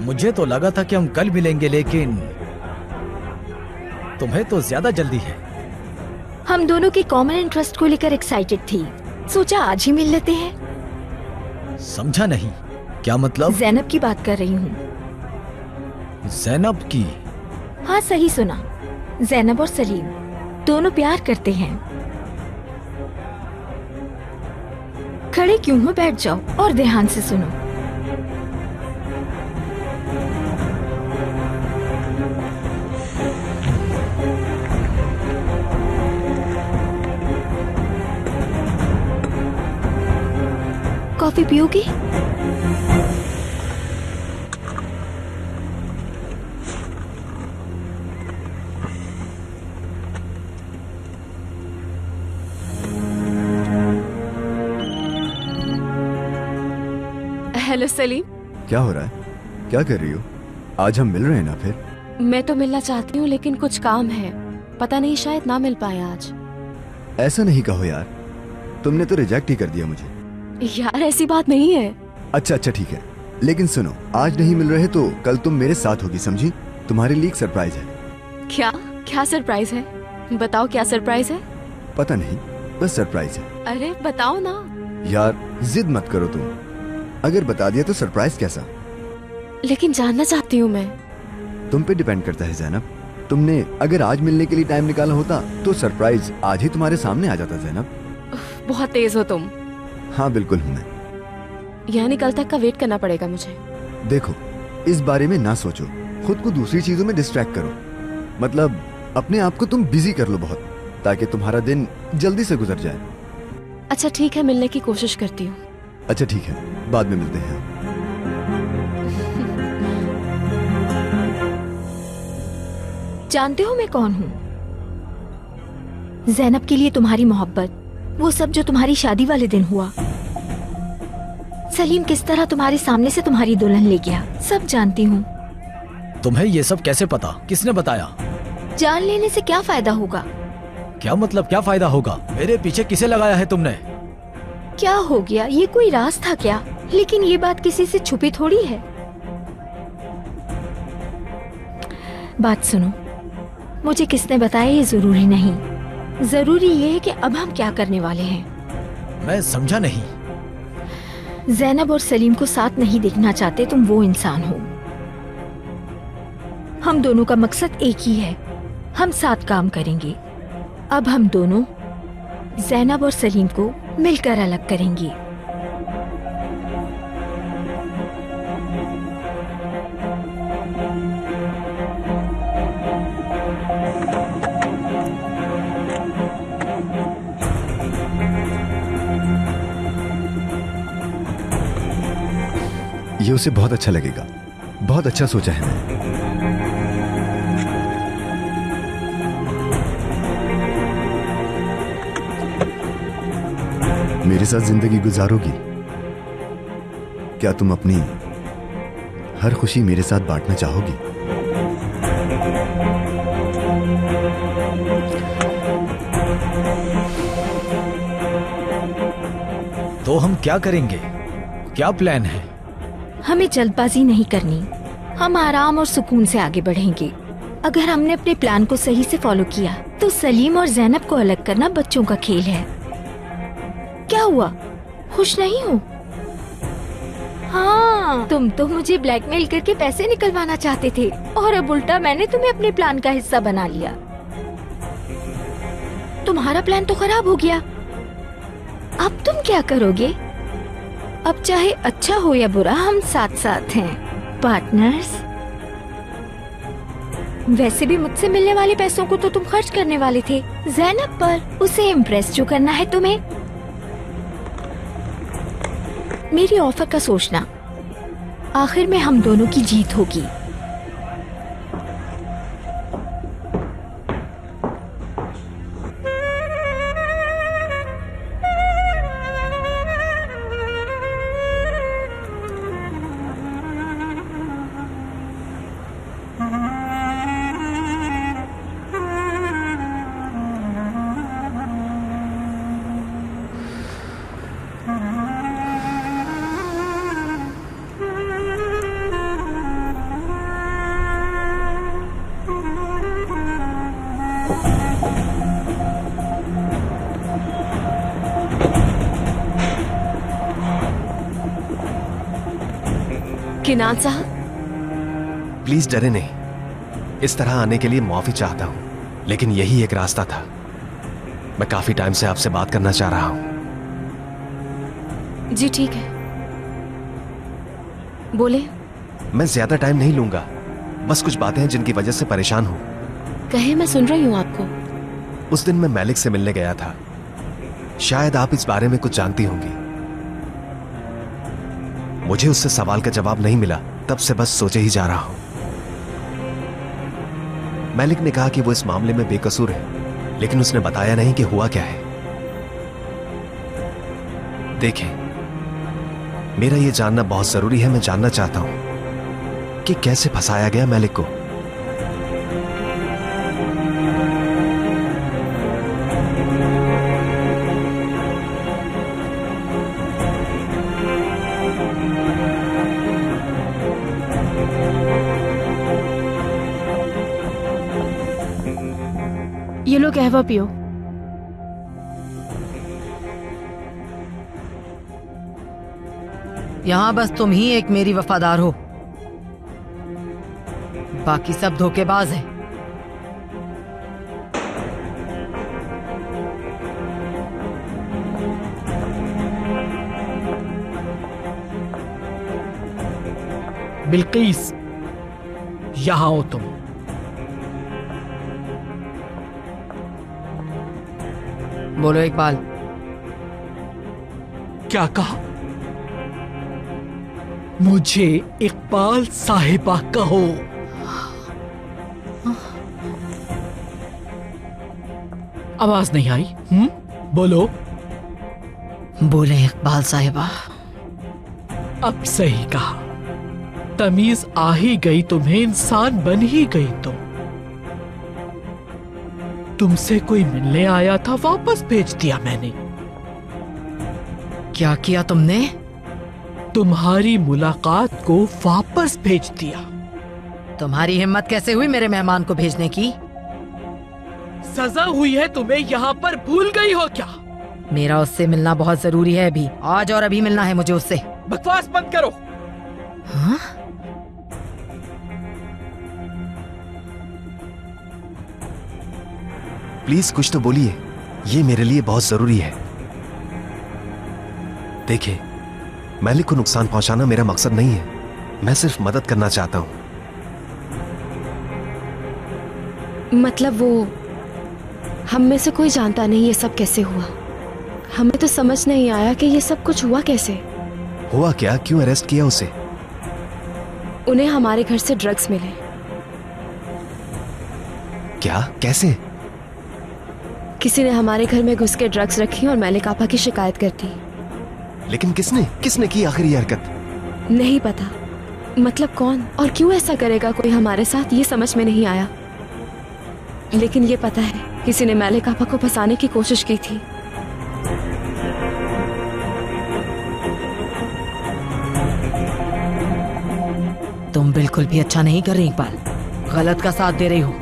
मुझे तो लगा था कि हम कल मिलेंगे, लेकिन तुम्हें तो ज्यादा जल्दी है। हम दोनों के कॉमन इंटरेस्ट को लेकर एक्साइटेड थी, सोचा आज ही मिल लेते हैं। समझा नहीं, क्या मतलब? ज़ैनब की बात कर रही हूँ। ज़ैनब की? हाँ सही सुना, ज़ैनब और सलीम दोनों प्यार करते हैं। खड़े क्यों हो, बैठ जाओ और ध्यान से सुनो। कॉफी पियोगी? हेलो सलीम। क्या हो रहा है? क्या कर रही हो? आज हम मिल रहे हैं ना फिर? मैं तो मिलना चाहती हूँ लेकिन कुछ काम है, पता नहीं शायद ना मिल पाए आज। ऐसा नहीं कहो यार, तुमने तो रिजेक्ट ही कर दिया मुझे। यार ऐसी बात नहीं है। अच्छा ठीक है, लेकिन सुनो, आज नहीं मिल रहे तो कल तुम मेरे साथ होगी, समझी? तुम्हारे लिए एक सरप्राइज है। क्या क्या सरप्राइज है? बताओ क्या सरप्राइज है? पता नहीं, बस सरप्राइज है। अरे बताओ ना। यार जिद मत करो तुम, अगर बता दिया तो सरप्राइज कैसा? लेकिन जानना चाहती हूँ मैं। तुम पे डिपेंड करता है ज़ैनब। तुमने अगर आज मिलने के लिए टाइम निकाला होता तो सरप्राइज आज ही तुम्हारे सामने आ जाता ज़ैनब। बहुत तेज हो तुम। हाँ बिल्कुल हूँ मैं। यानी कल तक का वेट करना पड़ेगा मुझे। देखो, इस बारे में ना सोचो, खुद को दूसरी चीजों में डिस्ट्रैक्ट करो। मतलब अपने आप को तुम बिजी कर लो बहुत, ताकि तुम्हारा दिन जल्दी से गुजर जाए। अच्छा ठीक है, मिलने की कोशिश करती हूँ। अच्छा ठीक है, बाद में मिलते हैं। जानते हो मैं कौन हूँ? ज़ैनब के लिए तुम्हारी मोहब्बत, वो सब जो तुम्हारी शादी वाले दिन हुआ, सलीम किस तरह तुम्हारे सामने से तुम्हारी दुल्हन ले गया, सब जानती हूँ। तुम्हें ये सब कैसे पता? किसने बताया? जान लेने से क्या फायदा होगा? क्या मतलब क्या फायदा होगा? मेरे पीछे किसे लगाया है तुमने? क्या हो गया, ये कोई राज था क्या? लेकिन ये बात किसी से छुपी थोड़ी है। बात सुनो, मुझे किसने बताया ये जरूरी नहीं, जरूरी ये है कि अब हम क्या करने वाले हैं। मैं समझा नहीं। ज़ैनब और सलीम को साथ नहीं देखना चाहते तुम वो इंसान हो। हम दोनों का मकसद एक ही है, हम साथ काम करेंगे। अब हम दोनों ज़ैनब और सलीम को मिलकर अलग करेंगे। ये उसे बहुत अच्छा लगेगा, बहुत अच्छा सोचा है मैंने। मेरे साथ जिंदगी गुजारोगी? क्या तुम अपनी हर खुशी मेरे साथ बांटना चाहोगी? तो हम क्या करेंगे? क्या प्लान है? हमें जल्दबाजी नहीं करनी, हम आराम और सुकून से आगे बढ़ेंगे। अगर हमने अपने प्लान को सही से फॉलो किया तो सलीम और ज़ैनब को अलग करना बच्चों का खेल है। क्या हुआ, खुश नहीं हो? हाँ, तुम तो मुझे ब्लैकमेल करके पैसे निकलवाना चाहते थे और अब उल्टा मैंने तुम्हें अपने प्लान का हिस्सा बना लिया। तुम्हारा प्लान तो खराब हो गया। अब तुम क्या करोगे? अब चाहे अच्छा हो या बुरा, हम साथ साथ हैं, पार्टनर्स। वैसे भी मुझसे मिलने वाले पैसों को तो तुम खर्च करने वाले थे ज़ैनब पर, उसे इम्प्रेस जो करना है तुम्हें। मेरी ऑफर का सोचना, आखिर में हम दोनों की जीत होगी। सिनान साहब, प्लीज डरे नहीं। इस तरह आने के लिए माफी चाहता हूं, लेकिन यही एक रास्ता था। मैं काफी टाइम से आपसे बात करना चाह रहा हूं। जी ठीक है, बोले। मैं ज्यादा टाइम नहीं लूंगा, बस कुछ बातें हैं जिनकी वजह से परेशान हूं। कहे, मैं सुन रही हूँ आपको। उस दिन मैं मैलिक से मिलने गया था, शायद आप इस बारे में कुछ जानती होंगी। मुझे उससे सवाल का जवाब नहीं मिला, तब से बस सोचे ही जा रहा हूं। मैलिक ने कहा कि वो इस मामले में बेकसूर है, लेकिन उसने बताया नहीं कि हुआ क्या है। देखें, मेरा ये जानना बहुत जरूरी है। मैं जानना चाहता हूं कि कैसे फंसाया गया मैलिक को। ये लो कहवा पियो। यहाँ बस तुम ही एक मेरी वफादार हो, बाकी सब धोखेबाज हैं। बिल्किस, यहाँ हो तुम। बोलो इकबाल। क्या कहा? मुझे इकबाल साहिबा कहो। आवाज नहीं आई? बोलो। बोले इकबाल साहिबा। अब सही कहा, तमीज आ ही गई तुम्हें, इंसान बन ही गई तुमसे कोई मिलने आया था, वापस भेज दिया मैंने। क्या किया तुमने? तुम्हारी मुलाकात को वापस भेज दिया। तुम्हारी हिम्मत कैसे हुई मेरे मेहमान को भेजने की? सजा हुई है तुम्हें, यहाँ पर भूल गई हो क्या? मेरा उससे मिलना बहुत जरूरी है अभी, आज और अभी मिलना है मुझे उससे। बकवास बंद करो। हाँ? प्लीज कुछ तो बोलिए, ये मेरे लिए बहुत जरूरी है। देखिए, मैलिक को नुकसान पहुंचाना मेरा मकसद नहीं है, मैं सिर्फ मदद करना चाहता हूं। मतलब वो, हम में से कोई जानता नहीं ये सब कैसे हुआ। हमें तो समझ नहीं आया कि ये सब कुछ हुआ कैसे। हुआ क्या? क्यों अरेस्ट किया उसे? उन्हें हमारे घर से ड्रग्स मिले। क्या? कैसे? किसी ने हमारे घर में घुस के ड्रग्स रखी और मैलिक आपा की शिकायत कर दी। लेकिन किसने की आखिर ये हरकत? नहीं पता, मतलब कौन और क्यों ऐसा करेगा कोई हमारे साथ, ये समझ में नहीं आया। लेकिन ये पता है, किसी ने मैलिक आपा को फंसाने की कोशिश की थी। तुम बिल्कुल भी अच्छा नहीं कर रही इकबाल, गलत का साथ दे रही हो।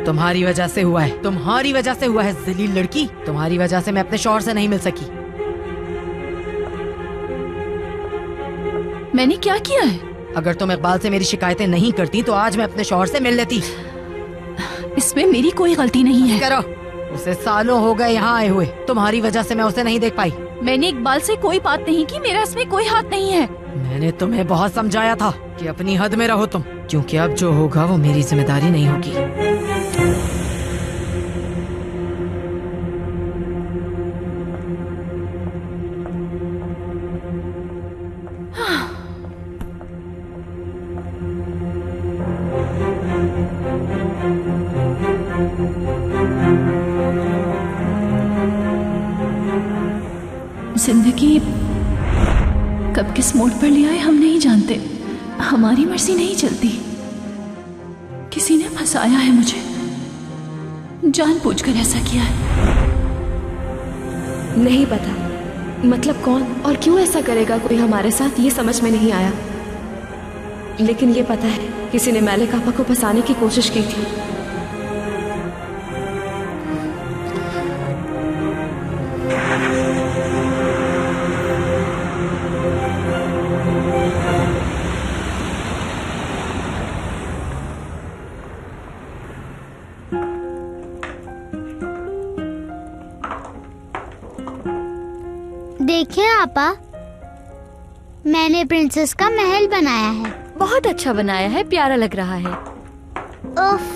तुम्हारी वजह से हुआ है, तुम्हारी वजह से हुआ है जलील लड़की। तुम्हारी वजह से मैं अपने शौहर से नहीं मिल सकी। मैंने क्या किया है? अगर तुम इकबाल से मेरी शिकायतें नहीं करती तो आज मैं अपने शौहर से मिल लेती। इसमें मेरी कोई गलती नहीं है। करो, उसे सालों हो गए यहाँ आए हुए, तुम्हारी वजह से मैं उसे नहीं देख पाई। मैंने इकबाल से कोई बात नहीं की, मेरा इसमें कोई हाथ नहीं है। मैंने तुम्हें बहुत समझाया था कि अपनी हद में रहो तुम, क्योंकि अब जो होगा वो मेरी जिम्मेदारी नहीं होगी। जिंदगी कब किस मोड़ पर ले आए हम नहीं जानते, हमारी मर्जी नहीं चलती। किसी ने फंसाया है मुझे, जानबूझकर ऐसा किया है। नहीं पता, मतलब कौन और क्यों ऐसा करेगा कोई हमारे साथ, ये समझ में नहीं आया। लेकिन ये पता है, किसी ने मैलिक आपा को फंसाने की कोशिश की थी। देखिए आपा, मैंने प्रिंसेस का महल बनाया है। बहुत अच्छा बनाया है, प्यारा लग रहा है। उफ,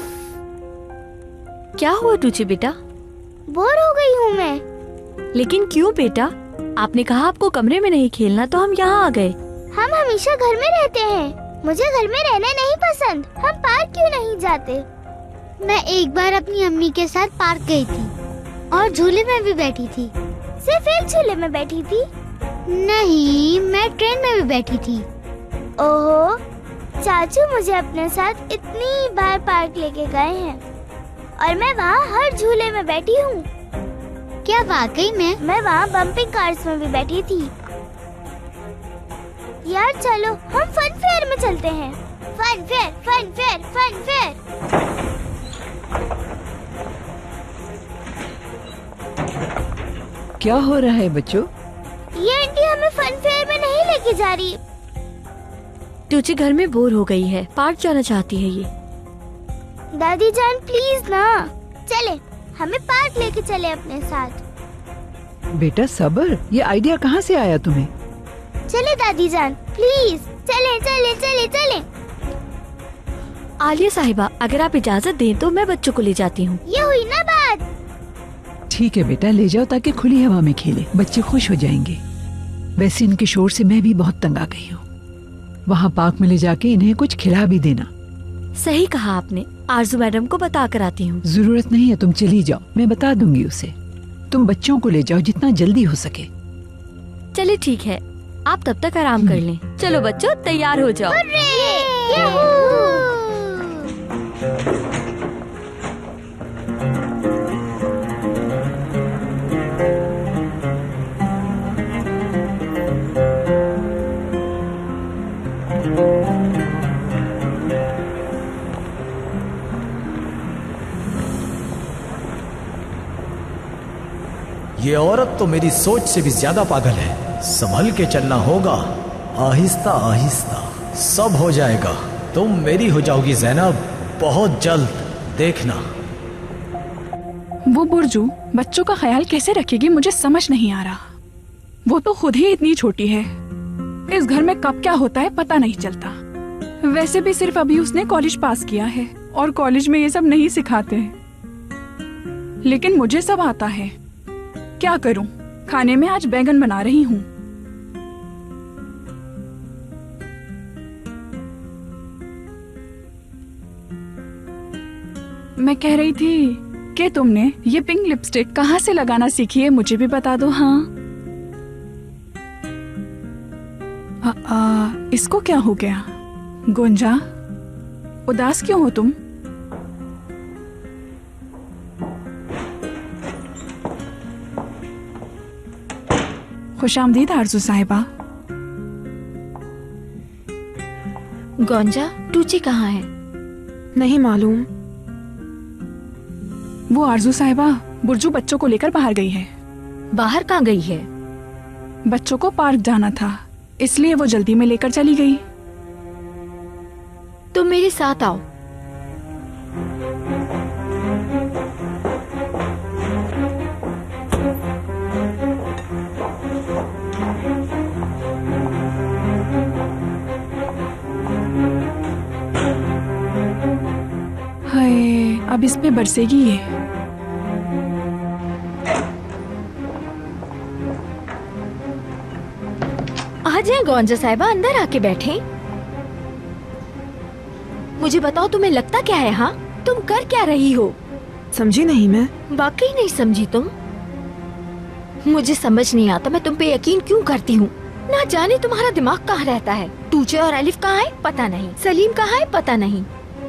क्या हुआ टूची बेटा? बोर हो गई हूँ मैं। लेकिन क्यों बेटा? आपने कहा आपको कमरे में नहीं खेलना, तो हम यहाँ आ गए। हम हमेशा घर में रहते हैं। मुझे घर में रहना नहीं पसंद। हम पार्क क्यों नहीं जाते? मैं एक बार अपनी अम्मी के साथ पार्क गई थी और झूले में भी बैठी थी। सिर्फ एक झूले में बैठी थी? नहीं, मैं ट्रेन में भी बैठी थी। ओहो, चाचू मुझे अपने साथ इतनी बार पार्क लेके गए हैं और मैं वहाँ हर झूले में बैठी हूँ। क्या वाकई में? मैं वहाँ बम्पिंग कार्स में भी बैठी थी। यार चलो हम फन फेयर में चलते हैं। Fun fair, fun fair, fun fair. क्या हो रहा है बच्चों? ये आंटी हमें फन फेयर में नहीं लेके जा रही। टूची घर में बोर हो गई है, पार्क जाना चाहती है ये। दादी जान प्लीज ना, चले, हमें पार्क लेके चले अपने साथ। बेटा सबर, ये आइडिया कहाँ से आया तुम्हें? चले दादी जान प्लीज, चले चले चले चले। आलिया साहिबा, अगर आप इजाजत दें तो मैं बच्चों को ले जाती हूँ। ये हुई ना बात। ठीक है बेटा, ले जाओ ताकि खुली हवा में खेले, बच्चे खुश हो जाएंगे। वैसे इनके शोर से मैं भी बहुत तंग आ गई हूँ। वहाँ पार्क में ले जाके इन्हें कुछ खिला भी देना। सही कहा आपने, आरजू मैडम को बता कर आती हूँ। जरूरत नहीं है, तुम चली जाओ, मैं बता दूंगी उसे। तुम बच्चों को ले जाओ जितना जल्दी हो सके। चलिए ठीक है, आप तब तक आराम कर लें। चलो बच्चों, तैयार हो जाओ। ये औरत तो मेरी सोच से भी ज्यादा पागल है। संभल के चलना होगा, आहिस्ता आहिस्ता सब हो जाएगा। तुम मेरी हो जाओगी ज़ैनब, बहुत जल्द, देखना। वो बुर्जू बच्चों का ख्याल कैसे रखेगी, मुझे समझ नहीं आ रहा। वो तो खुद ही इतनी छोटी है, इस घर में कब क्या होता है पता नहीं चलता। वैसे भी सिर्फ अभी उसने कॉलेज पास किया है और कॉलेज में ये सब नहीं सिखाते हैं। लेकिन मुझे सब आता है, क्या करूं? खाने में आज बैंगन बना रही हूं। मैं कह रही थी कि तुमने ये पिंक लिपस्टिक कहाँ से लगाना सीखी है, मुझे भी बता दो। हाँ, इसको क्या हो गया? गुंजा, उदास क्यों हो तुम? खुशामदीद आरजू साहिबा। गोंजा, टूची कहाँ है? नहीं मालूम। वो आरजू साहिबा, बुर्जू बच्चों को लेकर बाहर गई है। बाहर कहाँ गई है? बच्चों को पार्क जाना था, इसलिए वो जल्दी में लेकर चली गई। तुम मेरे साथ आओ। हाय, अब इस पे बरसेगी ये। आ जाए गोंजा साहिबा, अंदर आके बैठे। मुझे बताओ, तुम्हें लगता क्या है? हाँ, तुम कर क्या रही हो? समझी नहीं मैं। वाकई नहीं समझी तुम? मुझे समझ नहीं आता मैं तुम पे यकीन क्यों करती हूँ। ना जाने तुम्हारा दिमाग कहाँ रहता है। टूचे और अलिफ कहाँ है पता नहीं, सलीम कहाँ है पता नहीं।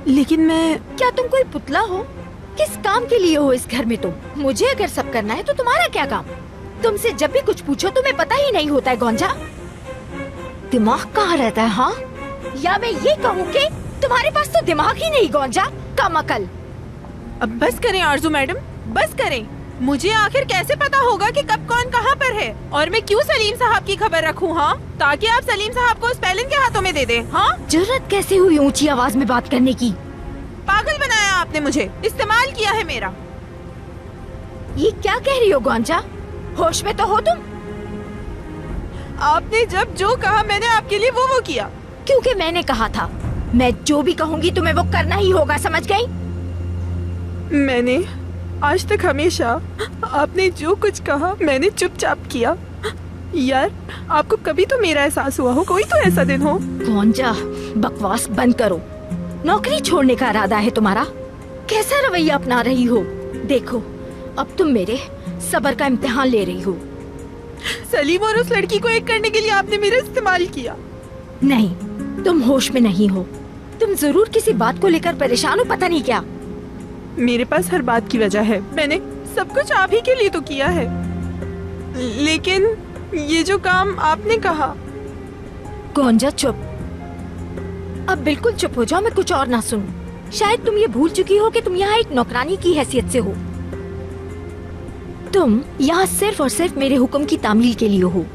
लेकिन मैं... क्या तुम कोई पुतला हो? किस काम के लिए हो इस घर में तुम? मुझे अगर सब करना है तो तुम्हारा क्या काम? तुमसे जब भी कुछ पूछो तुम्हें पता ही नहीं होता है। गोंजा, दिमाग कहाँ रहता है? हाँ, या मैं ये कहूँ कि तुम्हारे पास तो दिमाग ही नहीं। गोंजा, कम अकल। अब बस करें आरजू मैडम, बस करें। मुझे आखिर कैसे पता होगा कि कब कौन कहाँ पर है, और मैं क्यों सलीम साहब की खबर रखूं? हाँ, ताकि आप सलीम साहब को स्पेलिंग के हाथों में दे दें। हाँ, जरूरत कैसे हुई ऊंची आवाज में बात करने की? पागल बनाया आपने मुझे, इस्तेमाल किया है मेरा। ये क्या कह रही हो गोंजा? होश में तो हो तुम? आपने जब जो कहा मैंने आपके लिए वो किया। क्योंकि मैंने कहा था, मैं जो भी कहूंगी तुम्हें वो करना ही होगा, समझ गई? मैंने आज तक हमेशा आपने जो कुछ कहा मैंने चुपचाप किया। यार आपको कभी तो मेरा एहसास हुआ हो, कोई तो ऐसा दिन हो। गोंजा, बकवास बंद करो। नौकरी छोड़ने का इरादा है तुम्हारा? कैसा रवैया अपना रही हो? देखो अब तुम मेरे सब्र का इम्तिहान ले रही हो। सलीम और उस लड़की को एक करने के लिए आपने मेरा इस्तेमाल किया। नहीं, तुम होश में नहीं हो। तुम जरूर किसी बात को लेकर परेशान हो, पता नहीं क्या। मेरे पास हर बात की वजह है। मैंने सब कुछ आप ही के लिए तो किया है, लेकिन ये जो काम आपने कहा। गोंजा चुप, अब बिल्कुल चुप हो जाओ, मैं कुछ और ना सुनूं। शायद तुम ये भूल चुकी हो कि तुम यहाँ एक नौकरानी की हैसियत से हो। तुम यहाँ सिर्फ और सिर्फ मेरे हुक्म की तामील के लिए हो।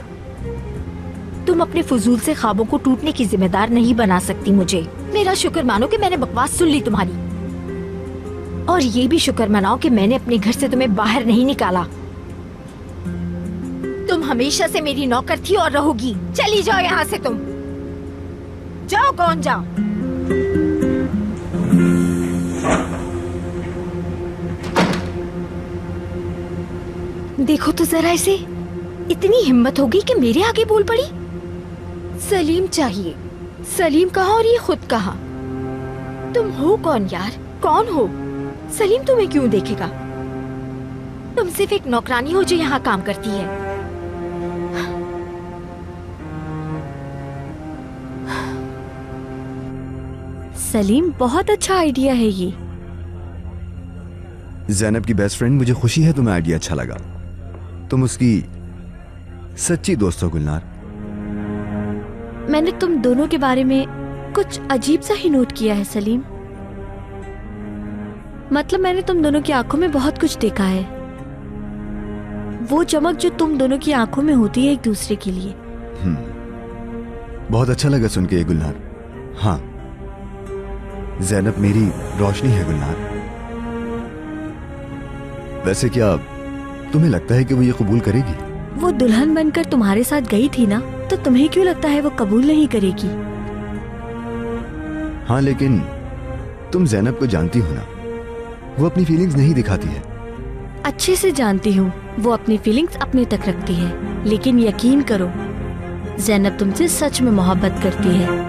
तुम अपने फजूल से ख्वाबों को टूटने की जिम्मेदार नहीं बना सकती मुझे। मेरा शुक्र मानो कि मैंने बकवास सुन ली तुम्हारी, और ये भी शुक्र मनाओ कि मैंने अपने घर से तुम्हें बाहर नहीं निकाला। तुम हमेशा से मेरी नौकर थी और रहोगी। चली जाओ यहाँ से, तुम जाओ। कौन जाओ? देखो तो जरा इसे, इतनी हिम्मत होगी कि मेरे आगे बोल पड़ी। सलीम चाहिए, सलीम कहाँ और ये खुद कहाँ? तुम हो कौन यार? कौन हो? सलीम तुम्हें क्यों देखेगा? तुम सिर्फ एक नौकरानी हो जो यहाँ काम करती है। सलीम, बहुत अच्छा आइडिया है ये। ज़ैनब की बेस्ट फ्रेंड, मुझे खुशी है तुम्हें आइडिया अच्छा लगा। तुम उसकी सच्ची दोस्त हो गुलनार। मैंने तुम दोनों के बारे में कुछ अजीब सा ही नोट किया है सलीम। मतलब मैंने तुम दोनों की आंखों में बहुत कुछ देखा है। वो चमक जो तुम दोनों की आंखों में होती है एक दूसरे के लिए। बहुत अच्छा लगा सुन के ये गुलनार। हाँ, ज़ैनब मेरी रोशनी है गुलनार। वैसे क्या तुम्हें लगता है कि वो ये कबूल करेगी? वो दुल्हन बनकर तुम्हारे साथ गई थी ना, तो तुम्हें क्यों लगता है वो कबूल नहीं करेगी? हाँ, लेकिन तुम ज़ैनब को जानती हो ना, वो अपनी फीलिंग्स नहीं दिखाती है। अच्छे से जानती हूँ, वो अपनी फीलिंग्स अपने तक रखती है। लेकिन यकीन करो, ज़ैनब तुमसे सच में मोहब्बत करती है।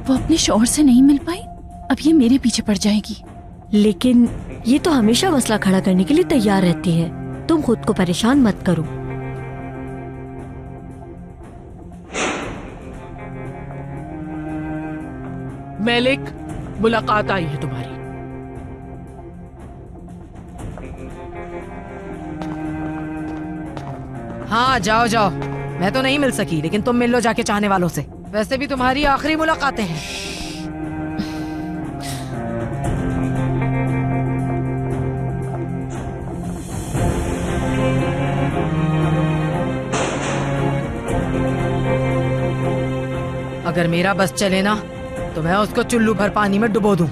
वो अपने शौहर से नहीं मिल पाई, अब ये मेरे पीछे पड़ जाएगी। लेकिन ये तो हमेशा मसला खड़ा करने के लिए तैयार रहती है। तुम खुद को परेशान मत करो। मेलिक, मुलाकात आई है तुम्हारी। हाँ जाओ जाओ, मैं तो नहीं मिल सकी, लेकिन तुम मिल लो जाके चाहने वालों से। वैसे भी तुम्हारी आखिरी मुलाकातें हैं। अगर मेरा बस चले ना तो मैं उसको चुल्लू भर पानी में डुबो दूं।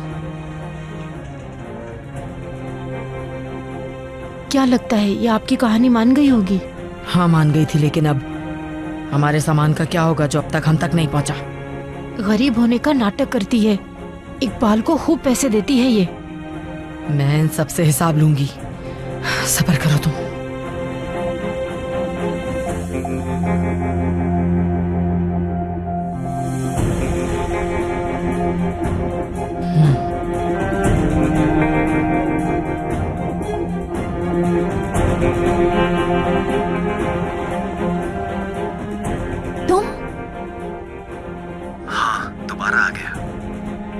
क्या लगता है ये आपकी कहानी मान गई होगी? हाँ मान गई थी, लेकिन अब हमारे सामान का क्या होगा जो अब तक हम तक नहीं पहुंचा? गरीब होने का नाटक करती है, इकबाल को खूब पैसे देती है ये। मैं इन सब से हिसाब लूंगी, सब्र करो तुम।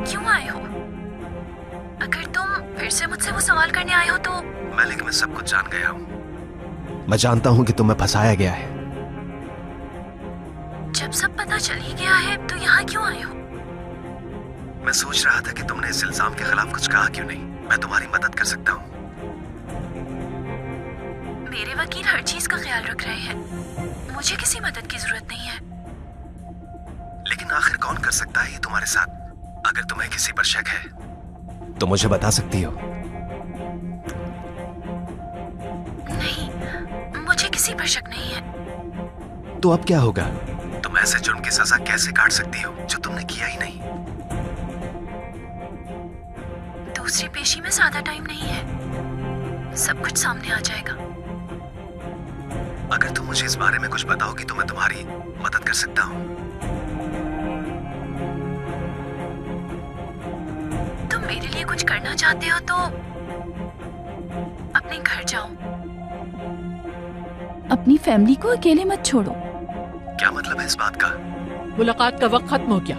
क्यों आए हो? अगर तुम फिर से मुझसे वो सवाल करने आए हो तो मेलिक, मैं सब कुछ जान गया हूँ। मैं जानता हूँ कि तुम्हें फंसाया गया है। जब सब पता चल ही गया है तो यहाँ क्यों आए हो? मैं सोच रहा था कि तुमने इस इल्जाम के खिलाफ कुछ कहा क्यों नहीं। मैं तुम्हारी मदद कर सकता हूँ। मेरे वकील हर चीज का ख्याल रख रहे हैं, मुझे किसी मदद की जरूरत नहीं है। लेकिन आखिर कौन कर सकता है ये तुम्हारे साथ? अगर तुम्हें किसी पर शक है तो मुझे बता सकती हो। किसी पर शक नहीं है। तो अब क्या होगा? तुम ऐसे जुर्म की सजा कैसे काट सकती हो जो तुमने किया ही नहीं? दूसरी पेशी में ज्यादा टाइम नहीं है, सब कुछ सामने आ जाएगा। अगर तुम मुझे इस बारे में कुछ बताओगी तो मैं तुम्हारी मदद कर सकता हूँ। तुम मेरे लिए कुछ करना चाहते हो तो अपने घर जाओ। अपनी फैमिली को अकेले मत छोड़ो। क्या मतलब है इस बात का? मुलाकात का वक्त खत्म हो गया।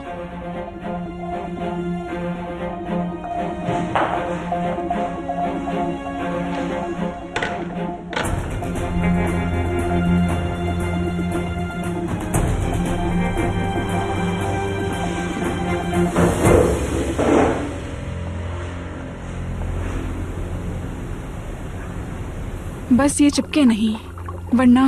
बस ये चिपके नहीं, वरना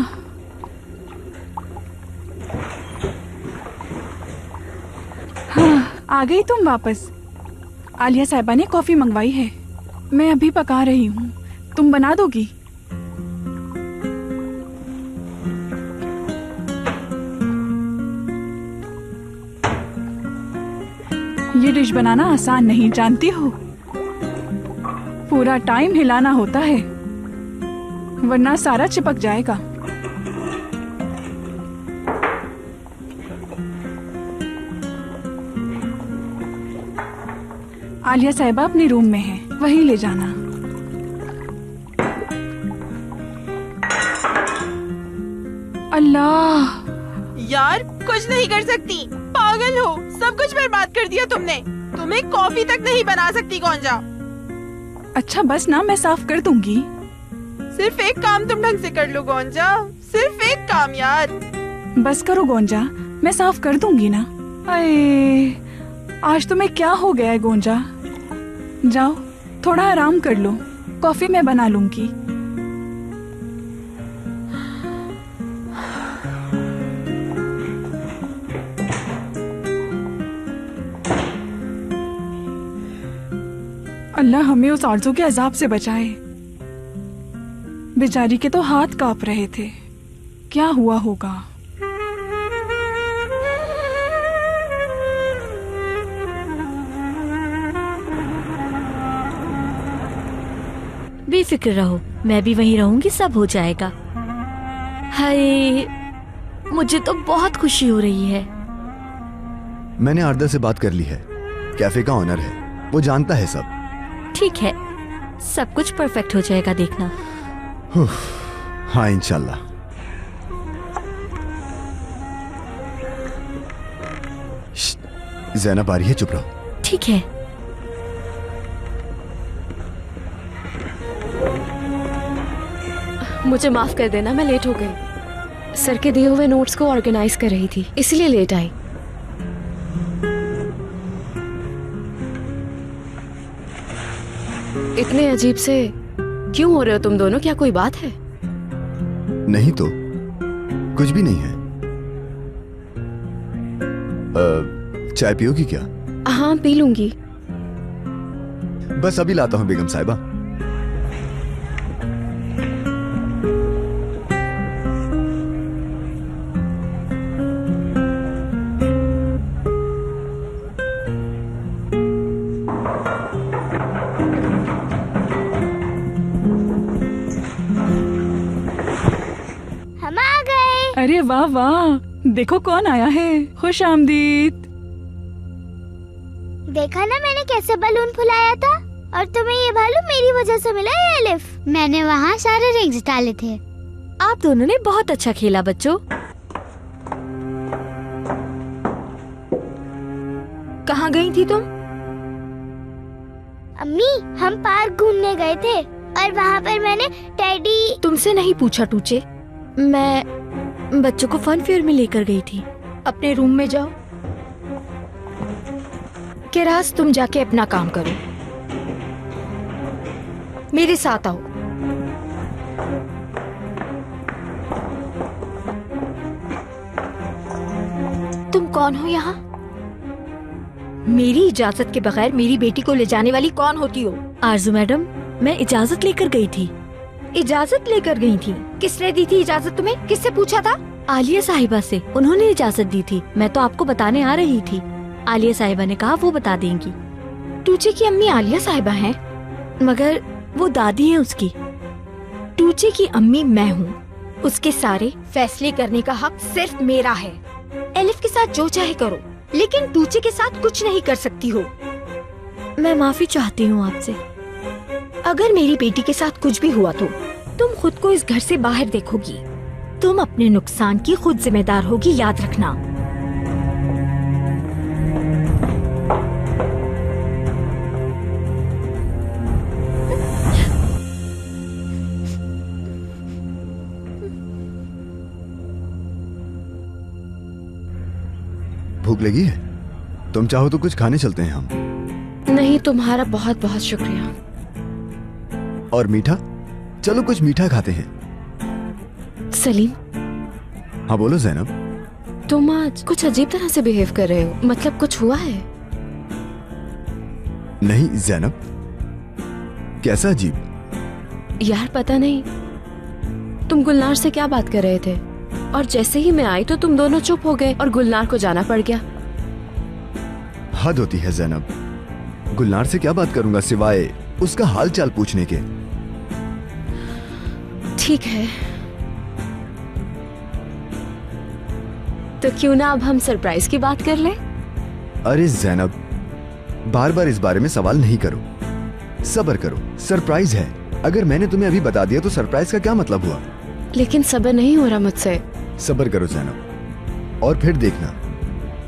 हाँ, आ गई तुम वापस। आलिया साहिबा ने कॉफी मंगवाई है, मैं अभी पका रही हूँ, तुम बना दोगी? ये डिश बनाना आसान नहीं, जानती हो। पूरा टाइम हिलाना होता है, वरना सारा चिपक जाएगा। आलिया साहिबा अपने रूम में है, वहीं ले जाना। अल्लाह यार कुछ नहीं कर सकती, पागल हो, सब कुछ बर्बाद कर दिया तुमने। तुम्हें कॉफी तक नहीं बना सकती गोंजा। अच्छा बस ना, मैं साफ कर दूंगी। सिर्फ एक काम तुम ढंग से कर लो गोंजा, सिर्फ एक काम यार। बस करो गोंजा, मैं साफ कर दूंगी ना। अरे आज तुम्हें क्या हो गया है गोंजा? जाओ थोड़ा आराम कर लो, कॉफी मैं बना लूंगी। अल्लाह हमें उस आरज़ू के अजाब से बचाए। बेचारी के तो हाथ कांप रहे थे, क्या हुआ होगा? बेफिक्र रहो, मैं भी वहीं रहूंगी, सब हो जाएगा। हाय, मुझे तो बहुत खुशी हो रही है। मैंने आरदा से बात कर ली है, कैफे का ऑनर है, वो जानता है सब। ठीक है, सब कुछ परफेक्ट हो जाएगा, देखना। हाँ इंशाल्लाह। ज़ैनब आ रही है, चुप रहो। ठीक है। मुझे माफ कर देना, मैं लेट हो गई। सर के दिए हुए नोट्स को ऑर्गेनाइज कर रही थी, इसलिए लेट आई। इतने अजीब से क्यों हो रहे हो तुम दोनों? क्या कोई बात है? नहीं तो कुछ भी नहीं है। चाय पियोगी क्या? हाँ पी लूंगी। बस अभी लाता हूँ बेगम साहिबा। अरे वाह वाह, देखो कौन आया है, खुश आमदीद। देखा ना मैंने कैसे बलून फुलाया था, और तुम्हें ये मालूम मेरी वजह से मिला ये एलिफ। मैंने वहाँ सारे रिंग्स डाले थे। आप दोनों ने बहुत अच्छा खेला बच्चों। कहाँ गई थी तुम? अम्मी, हम पार्क घूमने गए थे और वहाँ पर मैंने टेडी। तुमसे नहीं पूछा टूचे, मैं बच्चों को फन फेयर में लेकर गई थी। अपने रूम में जाओ। केरास, तुम जाके अपना काम करो, मेरे साथ आओ। तुम कौन हो यहाँ? मेरी इजाजत के बगैर मेरी बेटी को ले जाने वाली कौन होती हो? आरजू मैडम, मैं इजाजत लेकर गई थी। इजाजत लेकर गई थी। किसने दी थी इजाजत तुम्हें? किससे पूछा था? आलिया साहिबा से। उन्होंने इजाजत दी थी। मैं तो आपको बताने आ रही थी। आलिया साहिबा ने कहा वो बता देंगी। टूचे की अम्मी आलिया साहिबा हैं, मगर वो दादी हैं उसकी। टूचे की अम्मी मैं हूँ। उसके सारे फैसले करने का हक सिर्फ मेरा है। एलिफ के साथ जो चाहे करो, लेकिन टूचे के साथ कुछ नहीं कर सकती हो। मैं माफी चाहती हूँ आपसे। अगर मेरी बेटी के साथ कुछ भी हुआ तो तुम खुद को इस घर से बाहर देखोगी। तुम अपने नुकसान की खुद जिम्मेदार होगी, याद रखना। भूख लगी है? तुम चाहो तो कुछ खाने चलते हैं हम। नहीं, तुम्हारा बहुत बहुत शुक्रिया। और मीठा? चलो कुछ मीठा खाते हैं। सलीम, हाँ बोलो ज़ैनब। तुम आज कुछ अजीब तरह से बिहेव कर रहे हो। मतलब कुछ हुआ है? नहीं ज़ैनब, कैसा अजीब? यार पता नहीं, तुम गुलनार से क्या बात कर रहे थे और जैसे ही मैं आई तो तुम दोनों चुप हो गए और गुलनार को जाना पड़ गया। हद होती है ज़ैनब। गुलनार से क्या बात करूंगा सिवाय उसका हाल चाल पूछने के। ठीक है, तो क्यों ना अब हम सरप्राइज की बात कर लें? अरे ज़ैनब, बार बार इस बारे में सवाल नहीं करो। सब्र करो, सरप्राइज है। अगर मैंने तुम्हें अभी बता दिया तो सरप्राइज का क्या मतलब हुआ? लेकिन सब्र नहीं हो रहा मुझसे। सब्र करो ज़ैनब, और फिर देखना,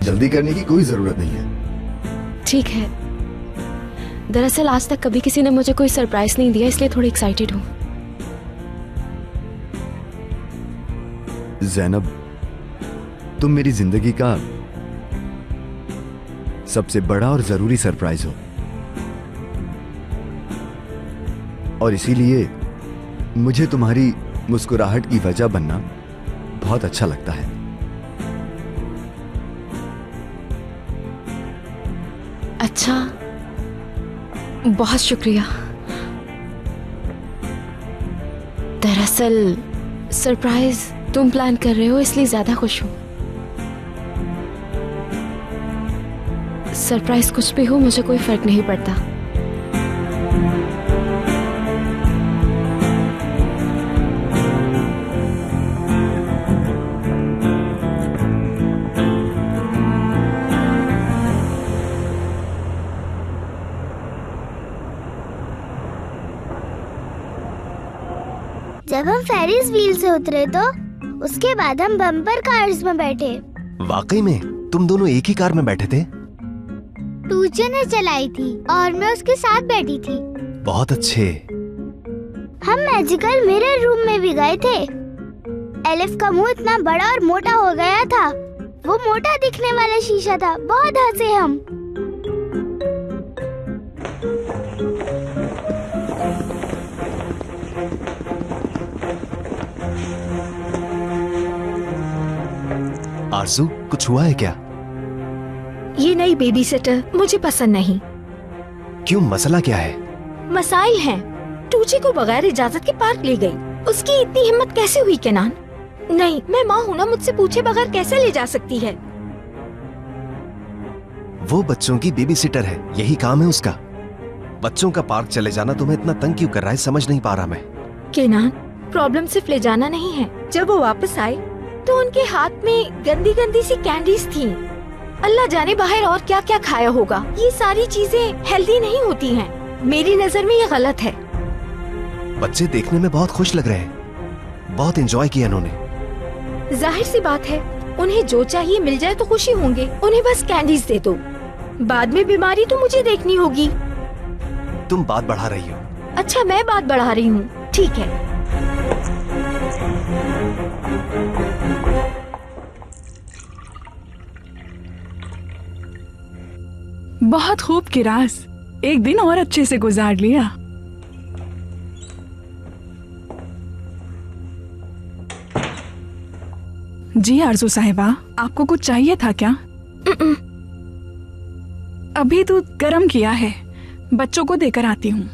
जल्दी करने की कोई जरूरत नहीं है। ठीक है। दरअसल आज तक कभी किसी ने मुझे कोई सरप्राइज नहीं दिया, इसलिए थोड़ी एक्साइटेड हूँ। ज़ैनब, तुम मेरी जिंदगी का सबसे बड़ा और जरूरी सरप्राइज हो, और इसीलिए मुझे तुम्हारी मुस्कुराहट की वजह बनना बहुत अच्छा लगता है। अच्छा, बहुत शुक्रिया। दरअसल सरप्राइज तुम प्लान कर रहे हो इसलिए ज्यादा खुश हूं। सरप्राइज कुछ भी हो मुझे कोई फर्क नहीं पड़ता। जब हम फेरिस व्हील से उतरे तो उसके बाद हम बम्पर कार्स में बैठे। वाकई में तुम दोनों एक ही कार में बैठे थे? टूचे ने चलाई थी और मैं उसके साथ बैठी थी। बहुत अच्छे। हम मैजिकल मिरर रूम में भी गए थे। एलिफ का मुंह इतना बड़ा और मोटा हो गया था, वो मोटा दिखने वाला शीशा था। बहुत हंसे हम। आरज़ू, कुछ हुआ है क्या? ये नई बेबी सिटर मुझे पसंद नहीं। क्यों, मसला क्या है? मसाइल हैं। टूचे को बगैर इजाजत के पार्क ले गई। उसकी इतनी हिम्मत कैसे हुई केनान? नहीं, मैं माँ हूँ ना, मुझसे पूछे बगैर कैसे ले जा सकती है? वो बच्चों की बेबी सिटर है, यही काम है उसका। बच्चों का पार्क चले जाना तुम्हें इतना तंग क्यों कर रहा है, समझ नहीं पा रहा मैं। केनान, प्रॉब्लम सिर्फ ले जाना नहीं है। जब वो वापस आए तो उनके हाथ में गंदी गंदी सी कैंडीज थी। अल्लाह जाने बाहर और क्या क्या खाया होगा। ये सारी चीजें हेल्दी नहीं होती हैं। मेरी नजर में ये गलत है। बच्चे देखने में बहुत खुश लग रहे हैं, बहुत एंजॉय किया इन्होंने। जाहिर सी बात है, उन्हें जो चाहिए मिल जाए तो खुशी होंगे। उन्हें बस कैंडीज दे दो। बाद में बीमारी तो मुझे देखनी होगी। तुम बात बढ़ा रही हो। अच्छा, मैं बात बढ़ा रही हूँ, ठीक है। बहुत खूब किरास, एक दिन और अच्छे से गुजार लिया। जी आरजू साहिबा, आपको कुछ चाहिए था क्या? अभी दूध गर्म किया है, बच्चों को देकर आती हूँ।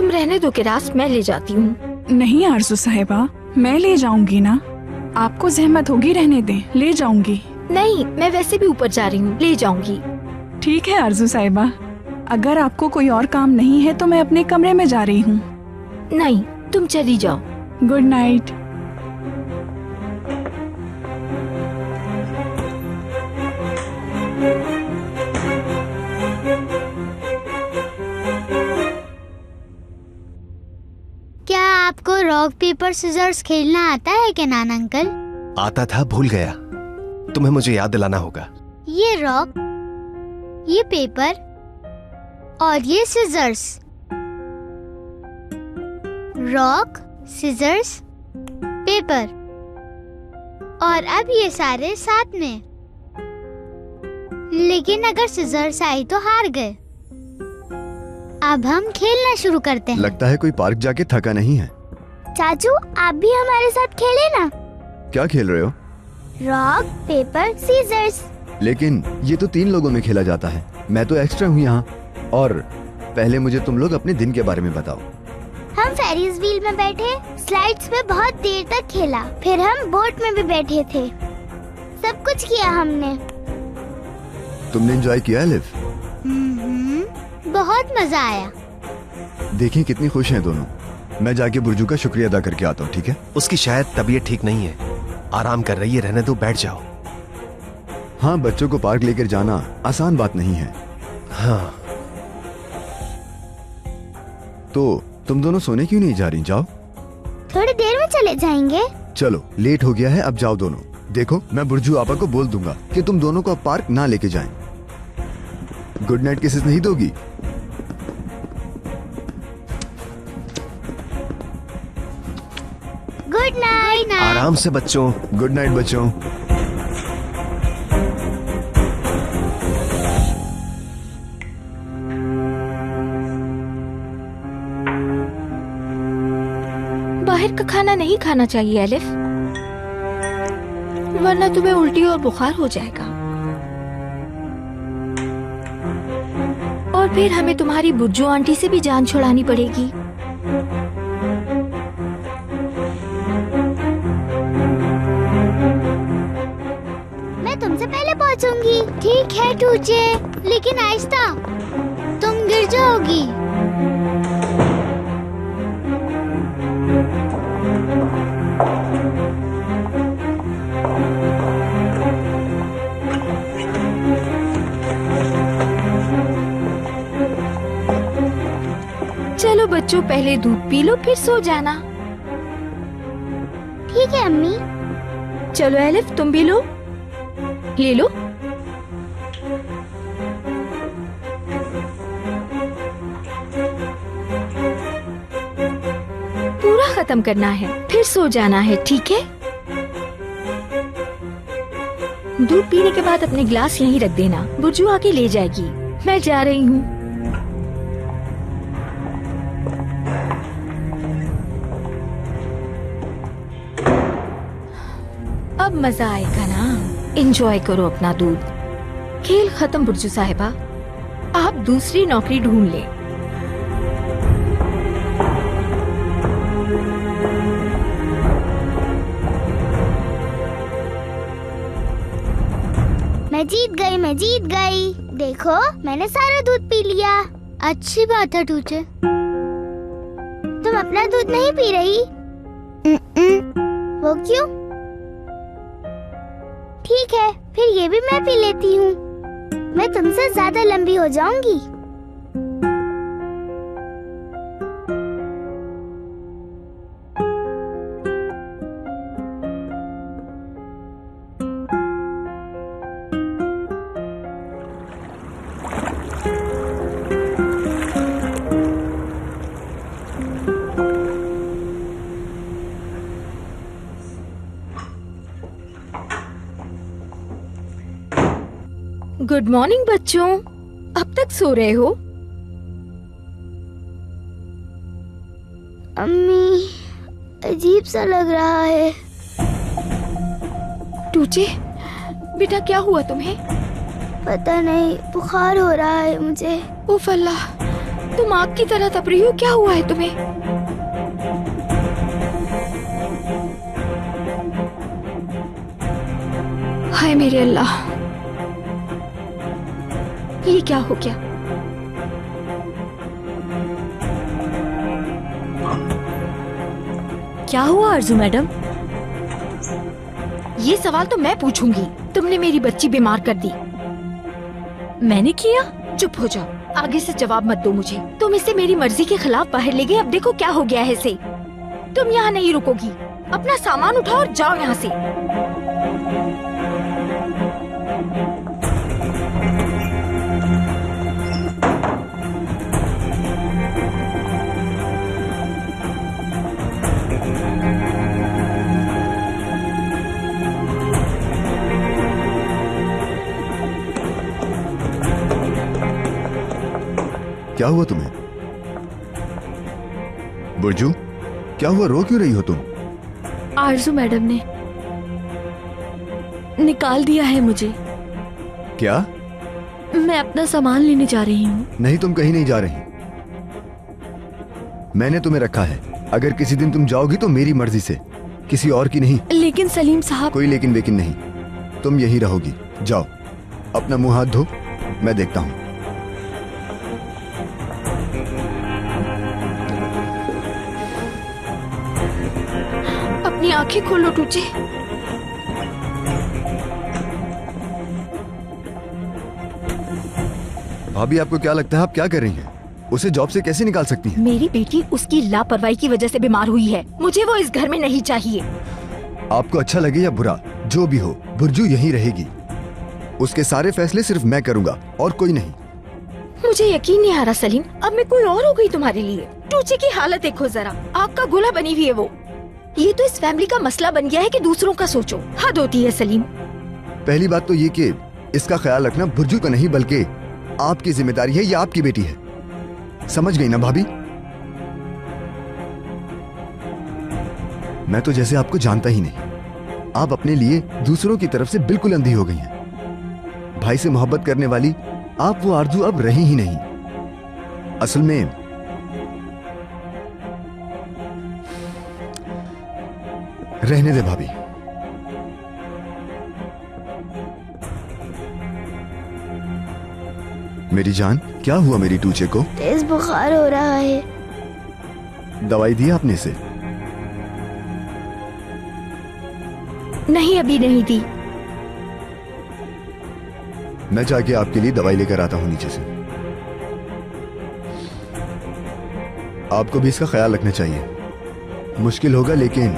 तुम रहने दो किरास, मैं ले जाती हूँ। नहीं आरजू साहिबा, मैं ले जाऊंगी ना, आपको जहमत होगी, रहने दें, ले जाऊंगी। नहीं, मैं वैसे भी ऊपर जा रही हूँ, ले जाऊंगी। ठीक है आरजू साहिबा, अगर आपको कोई और काम नहीं है तो मैं अपने कमरे में जा रही हूँ। नहीं, तुम चली जाओ। Good night. क्या आपको रॉक पेपर सीजर्स खेलना आता है केनान अंकल? आता था, भूल गया। तुम्हें मुझे याद दिलाना होगा। ये रॉक, ये पेपर और ये सीजर्स। रॉक, सीजर्स, पेपर, और अब ये सारे साथ में। लेकिन अगर सीजर्स आई तो हार गए। अब हम खेलना शुरू करते हैं। लगता है कोई पार्क जाके थका नहीं है। चाचू, आप भी हमारे साथ खेले ना। क्या खेल रहे हो? Rock, paper, scissors. लेकिन ये तो 3 लोगों में खेला जाता है, मैं तो एक्स्ट्रा हूँ यहाँ। और पहले मुझे तुम लोग अपने दिन के बारे में बताओ। हम फेरिस व्हील में बैठे, स्लाइड्स पे बहुत देर तक खेला, फिर हम बोट में भी बैठे थे। सब कुछ किया हमने। तुमने एंजॉय किया लिव? बहुत मजा आया। देखिए कितनी खुश हैं दोनों। मैं जाके बुर्जू का शुक्रिया अदा करके आता हूँ, ठीक है? उसकी शायद तबीयत ठीक नहीं है, आराम कर रही है, रहने दो, बैठ जाओ। हाँ, बच्चों को पार्क लेकर जाना आसान बात नहीं है। हाँ। तो तुम दोनों सोने क्यों नहीं जा रही? जाओ। थोड़ी देर में चले जाएंगे। चलो, लेट हो गया है, अब जाओ दोनों। देखो, मैं बुर्जू आपा को बोल दूंगा कि तुम दोनों को अब पार्क ना लेके जाएं। गुड नाइट किसेस नहीं दोगी? Good night. आराम से बच्चों। गुड नाइट बच्चों। बाहर का खाना नहीं खाना चाहिए एलिफ, वरना तुम्हें उल्टी और बुखार हो जाएगा। और फिर हमें तुम्हारी बुज्जू आंटी से भी जान छुड़ानी पड़ेगी। मैं तुमसे पहले पहुंचूंगी। ठीक है टूचे, लेकिन आहिस्ता, तुम गिर जाओगी। चलो बच्चों, पहले दूध पी लो, फिर सो जाना। ठीक है अम्मी। चलो एलिफ, तुम भी लो, ले लो। पूरा खत्म करना है, फिर सो जाना है, ठीक है? दूध पीने के बाद अपने गिलास यहीं रख देना, बुर्जू आके ले जाएगी। मैं जा रही हूँ। अब मजा आएगा ना, एंजॉय करो अपना दूध। खेल खत्म बुर्जू साहिबा, आप दूसरी नौकरी ढूंढ ले। मैं जीत गई, मैं जीत गई। देखो, मैंने सारा दूध पी लिया। अच्छी बात है टूचे। तुम अपना दूध नहीं पी रही? वो क्यों? ठीक है, फिर ये भी मैं पी लेती हूँ। मैं तुमसे ज्यादा लंबी हो जाऊंगी। गुड मॉर्निंग बच्चों, अब तक सो रहे हो? अम्मी, अजीब सा लग रहा है। टूचे, बेटा क्या हुआ तुम्हें? पता नहीं, बुखार हो रहा है मुझे। उफ अल्लाह, तुम आग की तरह तप रही हो, क्या हुआ है तुम्हें? हाय मेरे अल्लाह, ये क्या हो गया? क्या हुआ आरजू मैडम? ये सवाल तो मैं पूछूंगी। तुमने मेरी बच्ची बीमार कर दी। मैंने किया? चुप हो जाओ, आगे से जवाब मत दो मुझे। तुम इसे मेरी मर्जी के खिलाफ बाहर ले गए, अब देखो क्या हो गया है इसे। तुम यहाँ नहीं रुकोगी, अपना सामान उठाओ और जाओ यहाँ से। क्या हुआ तुम्हें? बुर्जू, क्या हुआ? रो क्यों रही हो तुम? आरजू मैडम ने निकाल दिया है मुझे। क्या? मैं अपना सामान लेने जा रही हूँ। नहीं, तुम कहीं नहीं जा रही। मैंने तुम्हें रखा है। अगर किसी दिन तुम जाओगी तो मेरी मर्जी से, किसी और की नहीं। लेकिन सलीम साहब। कोई लेकिन वेकिन नहीं, तुम यही रहोगी। जाओ, अपना मुंह हाथ धो, मैं देखता हूँ। अपनी आंखें खोलो टूचे। भाभी, आपको क्या लगता है आप क्या कर रही हैं? उसे जॉब से कैसे निकाल सकती हैं? मेरी बेटी उसकी लापरवाही की वजह से बीमार हुई है। मुझे वो इस घर में नहीं चाहिए। आपको अच्छा लगे या बुरा, जो भी हो, बुर्जू यहीं रहेगी। उसके सारे फैसले सिर्फ मैं करूंगा और कोई नहीं। मुझे यकीन नहीं आ रहा सलीम, अब मैं कोई और हो गई तुम्हारे लिए। टूचे की हालत देखो जरा, आग का गोला बनी हुई है वो। ये तो इस फैमिली का मसला बन गया है कि दूसरों का सोचो। हद होती है सलीम। पहली बात तो ये कि इसका ख्याल रखना बुर्जू का नहीं बल्कि आपकी जिम्मेदारी है, या आपकी बेटी है। समझ गई ना भाभी? मैं तो जैसे आपको जानता ही नहीं। आप अपने लिए दूसरों की तरफ से बिल्कुल अंधी हो गई हैं। भाई से मोहब्बत करने वाली आप वो आरजू अब रही ही नहीं। असल में रहने दे भाभी। मेरी जान, क्या हुआ मेरी टूचे को? तेज बुखार हो रहा है। दवाई दी आपने इसे? नहीं, अभी नहीं दी। मैं जाके आपके लिए दवाई लेकर आता हूं नीचे से। आपको भी इसका ख्याल रखना चाहिए। मुश्किल होगा लेकिन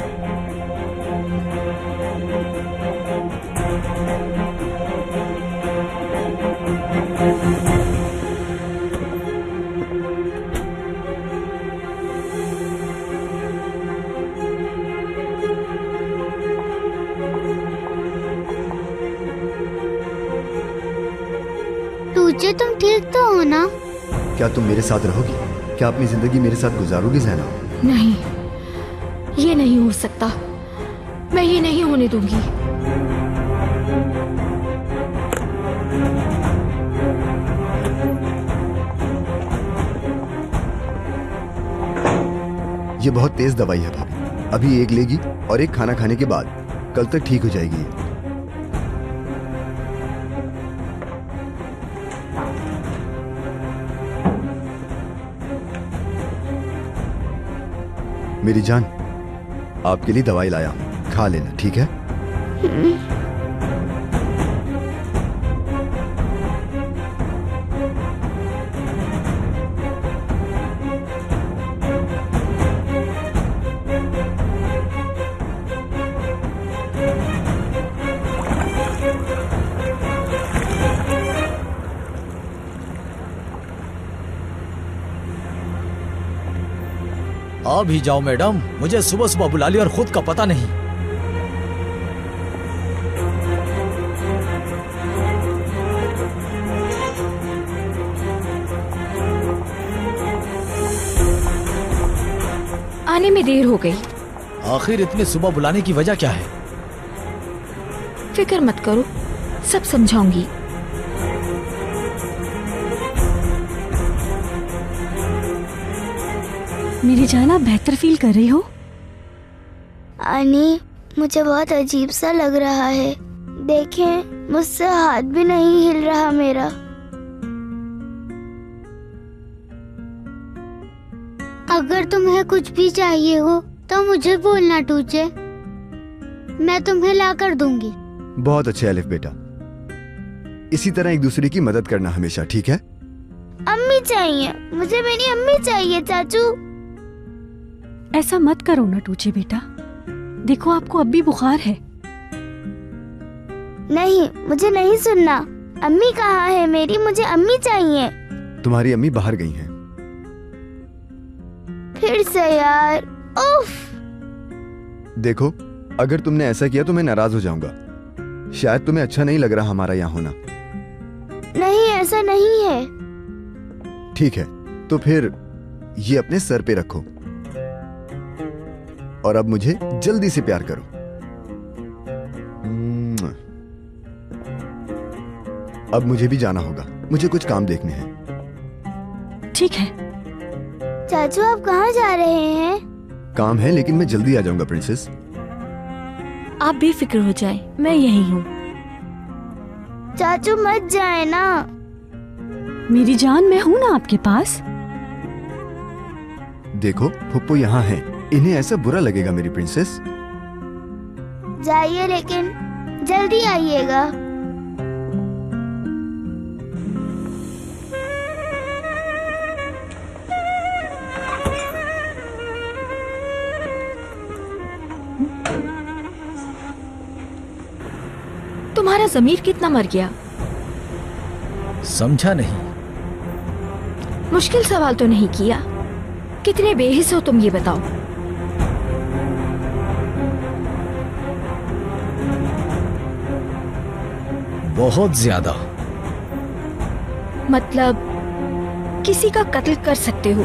टूचे, तुम ठीक तो हो ना? क्या तुम मेरे साथ रहोगी? क्या अपनी जिंदगी मेरे साथ गुजारोगी ज़ैनब? नहीं, ये नहीं हो सकता। मैं ये नहीं होने दूंगी। ये बहुत तेज दवाई है भाभी। अभी एक लेगी और एक खाना खाने के बाद कल तक ठीक हो जाएगी। मेरी जान, आपके लिए दवाई लाया हूं, खा लेना, ठीक है? आ भी जाओ मैडम, मुझे सुबह सुबह बुला लिया और खुद का पता नहीं। आने में देर हो गई। आखिर इतनी सुबह बुलाने की वजह क्या है? फिक्र मत करो, सब समझाऊंगी। मेरी जान, आप बेहतर फील कर रही हो? आनी, मुझे बहुत अजीब सा लग रहा है। देखें, मुझसे हाथ भी नहीं हिल रहा मेरा। अगर तुम्हें कुछ भी चाहिए हो तो मुझे बोलना टूचे, मैं तुम्हें ला कर दूंगी। बहुत अच्छे अलिफ बेटा, इसी तरह एक दूसरे की मदद करना हमेशा, ठीक है? अम्मी चाहिए, मुझे मेरी अम्मी चाहिए चाचू। ऐसा मत करो ना टूचे बेटा, देखो आपको अब भी बुखार है। नहीं, मुझे नहीं सुनना। अम्मी कहाँ है मेरी? मुझे अम्मी चाहिए। तुम्हारी अम्मी बाहर गई हैं। फिर से यार, उफ। देखो, अगर तुमने ऐसा किया तो मैं नाराज हो जाऊंगा। शायद तुम्हें अच्छा नहीं लग रहा हमारा यहाँ होना। नहीं, ऐसा नहीं है। ठीक है, तो फिर ये अपने सर पे रखो और अब मुझे जल्दी से प्यार करो। अब मुझे भी जाना होगा, मुझे कुछ काम देखने हैं। ठीक है। चाचू, आप कहाँ जा रहे हैं? काम है, लेकिन मैं जल्दी आ जाऊंगा प्रिंसेस। आप बेफिक्र हो जाएं, मैं यही हूँ। चाचू मत जाए ना। मेरी जान, मैं हूँ ना आपके पास। देखो, फुप्पो यहाँ है, इन्हें ऐसा बुरा लगेगा मेरी प्रिंसेस। जाइए, लेकिन जल्दी आइएगा। तुम्हारा जमीर कितना मर गया? समझा नहीं। मुश्किल सवाल तो नहीं किया। कितने बेहिस हो तुम, ये बताओ। बहुत ज्यादा। मतलब किसी का कत्ल कर सकते हो?